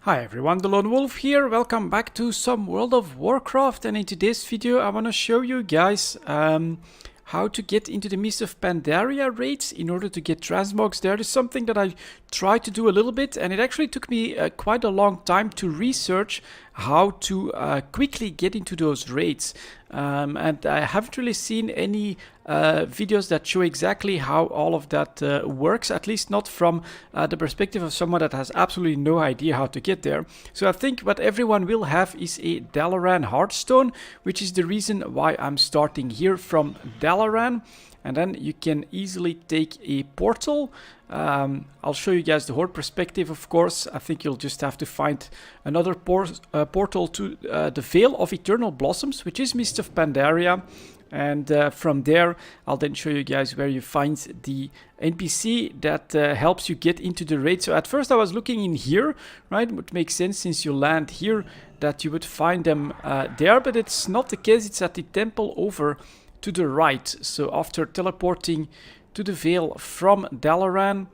Hi everyone, delonewolf here. Welcome back to some World of Warcraft, and in today's video I want to show you guys how to get into the Mists of Pandaria raids in order to get transmogs there. It's something that I tried to do a little bit, and it actually took me quite a long time to research how to quickly get into those raids. And I haven't really seen any videos that show exactly how all of that works, at least not from the perspective of someone that has absolutely no idea how to get there. So I think what everyone will have is a Dalaran Hearthstone, which is the reason why I'm starting here from Dalaran. And then you can easily take a portal. I'll show you guys the Horde perspective, of course. I think you'll just have to find another portal to the Vale of Eternal Blossoms, which is Mist of Pandaria. And from there, I'll then show you guys where you find the NPC that helps you get into the raid. So at first I was looking in here, right? It would make sense since you land here that you would find them there, but it's not the case. It's at the temple over to the right. So after teleporting to the Vale from Dalaran,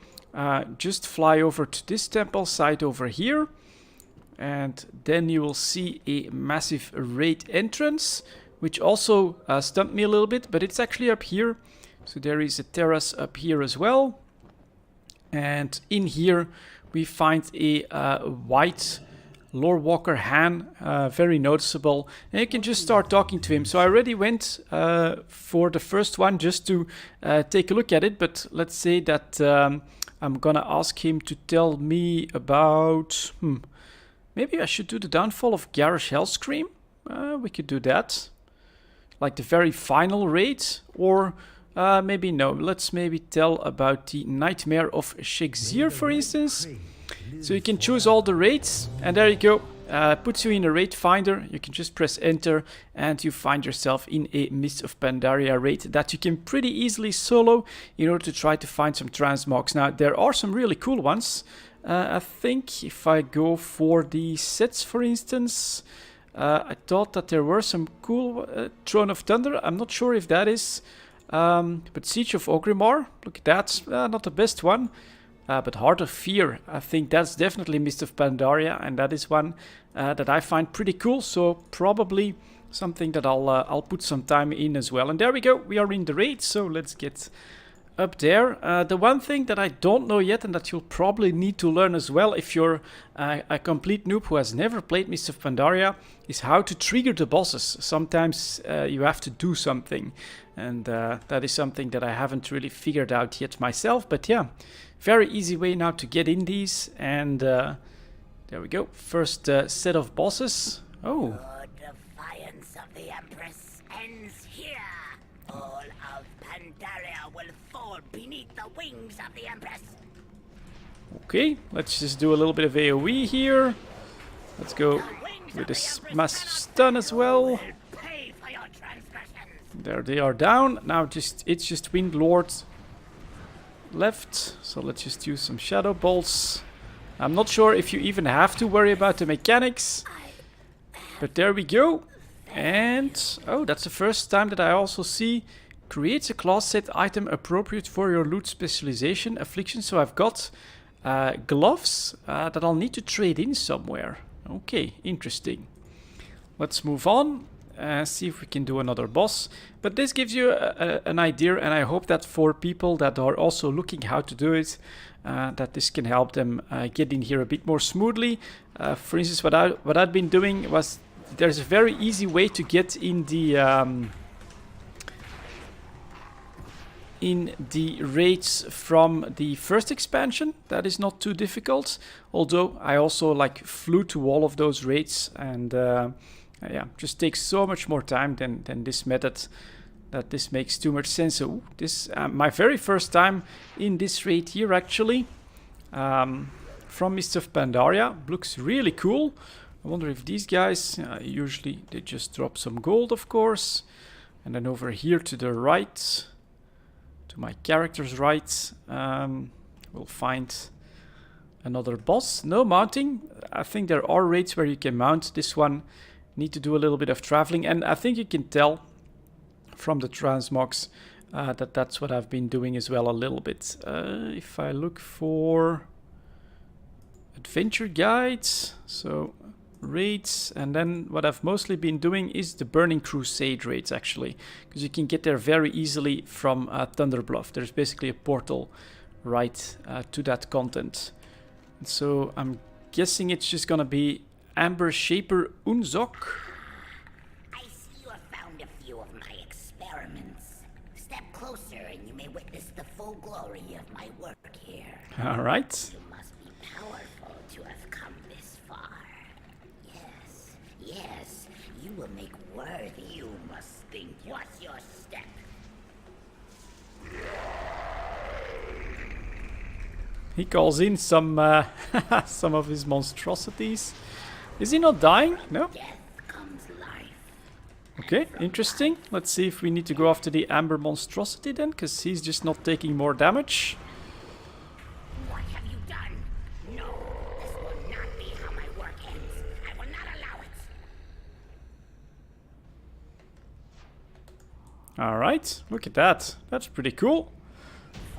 just fly over to this temple site over here, and then you will see a massive raid entrance, which also stumped me a little bit, but it's actually up here. So there is a terrace up here as well, and in here we find a white Lore Walker Han, very noticeable, and you can just start talking to him. So I already went for the first one just to take a look at it, but let's say that I'm gonna ask him to tell me about, maybe I should do the downfall of Garrosh Hellscream. We could do that, like the very final raid, or maybe no, let's maybe tell about the Nightmare of Shexir, for instance. So you can choose all the raids, and there you go. Puts you in a raid finder. You can just press enter, and you find yourself in a Mist of Pandaria raid that you can pretty easily solo in order to try to find some transmogs. Now, there are some really cool ones. I think if I go for the sets, for instance, I thought that there were some cool Throne of Thunder. I'm not sure if that is, but Siege of Orgrimmar. Look at that. Not the best one. But Heart of Fear, I think that's definitely Mist of Pandaria, and that is one that I find pretty cool. So probably something that I'll put some time in as well. And there we go, we are in the raid. So let's get up there. The one thing that I don't know yet, and that you'll probably need to learn as well if you're a complete noob who has never played Mist of Pandaria, is how to trigger the bosses. Sometimes you have to do something, and that is something that I haven't really figured out yet myself. But yeah, very easy way now to get in these, and there we go. First set of bosses. Oh. The defiance of the Empress ends here. All of Pandaria will fall beneath the wings of the Empress. Okay, let's just do a little bit of AoE here. Let's go with this massive stun as well. Pay for your transgressions. There they are down. Now it's just Wind Lord left, so let's just use some Shadow Bolts. I'm not sure if you even have to worry about the mechanics, but there we go. And oh, that's the first time that I also see creates a class set item appropriate for your loot specialization affliction. So I've got gloves that I'll need to trade in somewhere. Okay, interesting. Let's move on. See if we can do another boss. But this gives you an idea, and I hope that for people that are also looking how to do it, that this can help them get in here a bit more smoothly. For instance, what I've been doing was, there's a very easy way to get in the raids from the first expansion. That is not too difficult, although I also like flew to all of those raids, and yeah, just takes so much more time than this method, that this makes too much sense. So this my very first time in this raid here, actually, from Mist of Pandaria. Looks really cool. I wonder if these guys, usually they just drop some gold, of course. And then over here to the right, to my character's right, we'll find another boss. No mounting. I think there are raids where you can mount. This one need to do a little bit of traveling, and I think you can tell from the transmogs that that's what I've been doing as well a little bit. If I look for adventure guides, so raids, and then what I've mostly been doing is the Burning Crusade raids actually, because you can get there very easily from Thunderbluff. There's basically a portal right to that content. And so I'm guessing it's just gonna be Amber Shaper Unzok. I see you have found a few of my experiments. Step closer and you may witness the full glory of my work here. All right. You must be powerful to have come this far. Yes, yes, you will make worthy. You must think. What's your step? He calls in some some of his monstrosities. Is he not dying? No? Death comes life. Okay, interesting. Let's see if we need to go after the Amber Monstrosity then, because he's just not taking more damage. What have you done? No, this will not be how my work ends. I will not allow it. Alright, look at that. That's pretty cool.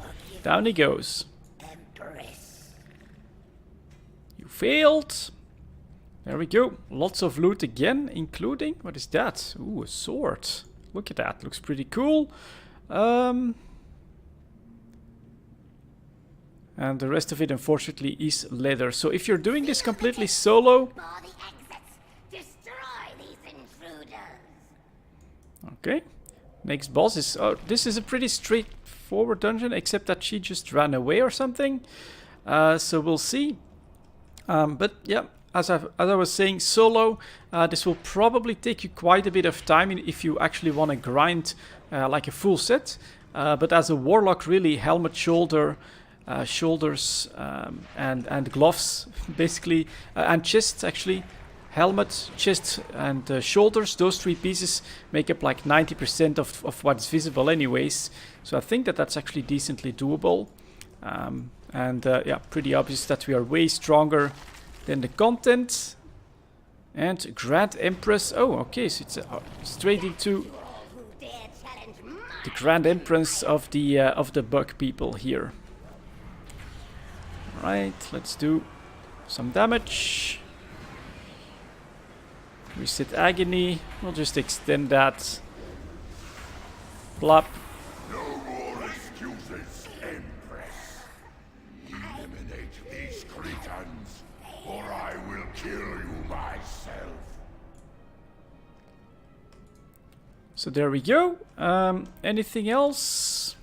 Forgive Down he goes. Empress. You failed. There we go. Lots of loot again, including... What is that? Ooh, a sword. Look at that. Looks pretty cool. And the rest of it, unfortunately, is leather. So if you're doing this completely solo... All the exits. Destroy these intruders. Okay. Next boss is... Oh, this is a pretty straightforward dungeon, except that she just ran away or something. So we'll see. But yeah, as I was saying, solo, this will probably take you quite a bit of time if you actually want to grind like a full set. But as a warlock, really, helmet, shoulders, and gloves, basically, and chest, actually. Helmet, chest, and shoulders, those three pieces make up like 90% of what's visible anyways. So I think that that's actually decently doable. Yeah, pretty obvious that we are way stronger than the content. And Grand Empress. Oh, okay, so it's straight into Who dare challenge my the Grand Empress of the bug people here. Alright, let's do some damage. Reset Agony. We'll just extend that. Plop. No more excuses, Empress. Eliminate these cretins, or I will kill you myself. So there we go. Anything else?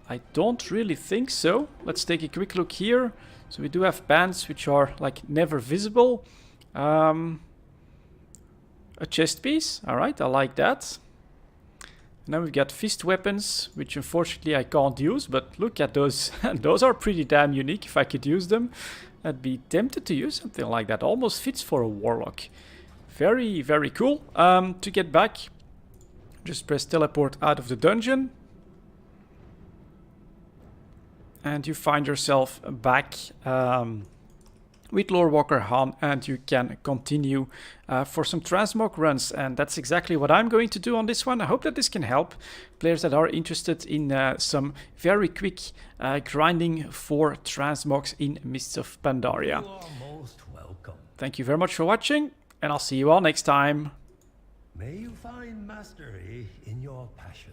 I don't really think so. Let's take a quick look here. So we do have bands which are like never visible. A chest piece. Alright, I like that. And then we've got fist weapons, which unfortunately I can't use, but look at those. Those are pretty damn unique. If I could use them, I'd be tempted to use something like that. Almost fits for a warlock. Very, very cool. To get back, just press teleport out of the dungeon. And you find yourself back with Lord Walker Han, and you can continue for some transmog runs, and that's exactly what I'm going to do on this one. I hope that this can help players that are interested in some very quick grinding for transmogs in Mists of Pandaria. You are most welcome. Thank you very much for watching, and I'll see you all next time. May you find mastery in your passion.